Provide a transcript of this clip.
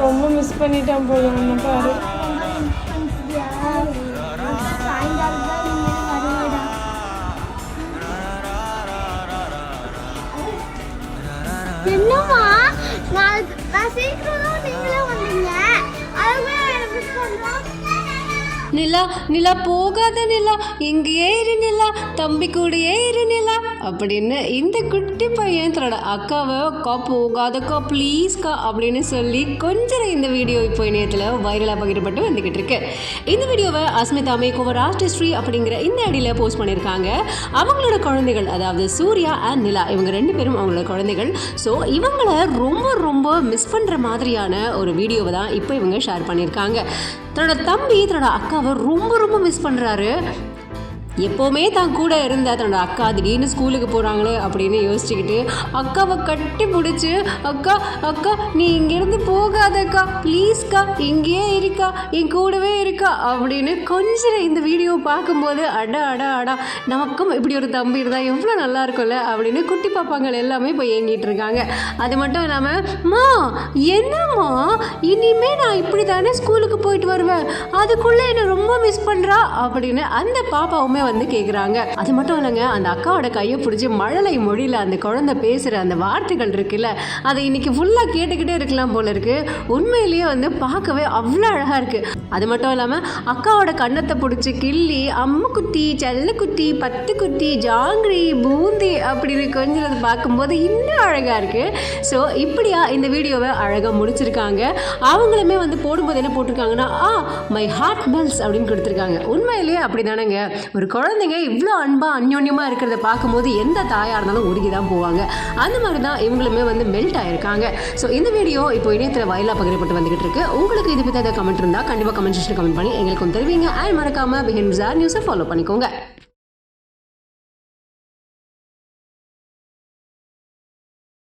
ரொம்ப மிஸ் பண்ணிட்டான் போல ஒன்று பாரு. என்னம்மா நான் சீக்கிரம் நீங்களே வந்தீங்க. நிலா நிலா போகாத நிலா, இங்கேயே இரு நிலா, தம்பி கூடயே இரு நிலா அப்படின்னு இந்த குட்டி பையன் தன்னோட அக்காவை அக்கா போகாதக்கா ப்ளீஸ்க்கா அப்படின்னு சொல்லி கொஞ்சம் இந்த வீடியோ இப்போ இணையத்தில் வைரலாக பகிரப்பட்டு வந்துக்கிட்டு இருக்கு. இந்த வீடியோவை அஸ்மிதா மேக்ஓவர் ஆர்டிஸ்ட்ரி அப்படிங்கிற இந்த ஐடியில் போஸ்ட் பண்ணியிருக்காங்க. அவங்களோட குழந்தைகள், அதாவது சூர்யா அண்ட் நிலா, இவங்க 2 பேரும் அவங்களோட குழந்தைகள். ஸோ இவங்களை ரொம்ப ரொம்ப மிஸ் பண்ணுற மாதிரியான ஒரு வீடியோவை தான் இப்போ இவங்க ஷேர் பண்ணியிருக்காங்க. தன்னோட தம்பி தன்னோட அக்காவை ரொம்ப ரொம்ப மிஸ் பண்ணுறாரு. எப்போவுமே தான் கூட இருந்த தன்னோட அக்கா திடீர்னு ஸ்கூலுக்கு போகிறாங்களே அப்படின்னு யோசிச்சுக்கிட்டு அக்காவை கட்டி பிடிச்சி, அக்கா அக்கா நீ இங்கேருந்து போகாதக்கா ப்ளீஸ்க்கா, இங்கேயே இருக்கா, என் கூடவே இருக்கா அப்படின்னு கொஞ்சம் இந்த வீடியோ பார்க்கும்போது அடா நமக்கும் இப்படி ஒரு தம்பி இருந்தால் எவ்வளோ நல்லா இருக்கும்ல அப்படின்னு குட்டி பாப்பாங்கள் எல்லாமே இப்போ ஏங்கிட்டு இருக்காங்க. அது மட்டும் இல்லாமல், மா என்னம்மா இனிமே நான் இப்படி தானே ஸ்கூலுக்கு போயிட்டு வருவேன், அதுக்குள்ளே என்னை ரொம்ப மிஸ் பண்ணுறா அப்படின்னு அந்த பாப்பாவுமே வந்து கேட்குறாங்க. அது மட்டும் இல்லைங்க, அந்த அக்காவோட கையை பிடிச்சி மழலை மொழியில் அந்த குழந்தை பேசுகிற அந்த வார்த்தைகள் இருக்குல்ல, அதை இன்னைக்கு ஃபுல்லாக கேட்டுக்கிட்டே இருக்கலாம் போல இருக்கு. உண்மையிலேயே வந்து பார்க்கவே அவ்வளோ அழகாக இருக்குது. அது மட்டும் இல்லாமல் அக்காவோட கண்ணத்தை பிடிச்சி கிள்ளி அம்முக்குட்டி, செல்லக்குட்டி, பத்துக்குட்டி, ஜாங்கிரி, பூந்தி அப்படின்னு கொஞ்சம் பார்க்கும்போது இன்னும் அழகாக இருக்குது. ஸோ இப்படியா இந்த வீடியோவை அழகாக முடிச்சிருக்காங்க. அவங்களுமே வந்து போடும்போது என்ன போட்டிருக்காங்கன்னா, மை ஹார்ட் மெல்ஸ் அப்படின்னு கொடுத்துருக்காங்க. உண்மையிலேயே அப்படி தானேங்க, ஒரு குழந்தைங்க இவ்வளோ அன்பாக அந்யோன்யமாக இருக்கிறத பார்க்கும்போது எந்த தாயாக இருந்தாலும் உருகி தான் போவாங்க. அந்த மாதிரி தான் இவங்களுமே வந்து மெல்ட் ஆகிருக்காங்க. ஸோ இந்த வீடியோ இப்போ இணையத்தில் வயலாக பகிரப்பட்டு வந்துகிட்டு இருக்கு. உங்களுக்கு இது பற்றி ஏதாவது கமெண்ட் இருந்தால் கண்டிப்பாக கமெண்ட் செக்ஷனில் கமெண்ட் பண்ணி எங்களுக்கும் தெரிவிங்க. அண்ட் மறக்காமல் பிஹைண்ட் பிசார் நியூஸை ஃபாலோ பண்ணிக்கோங்க.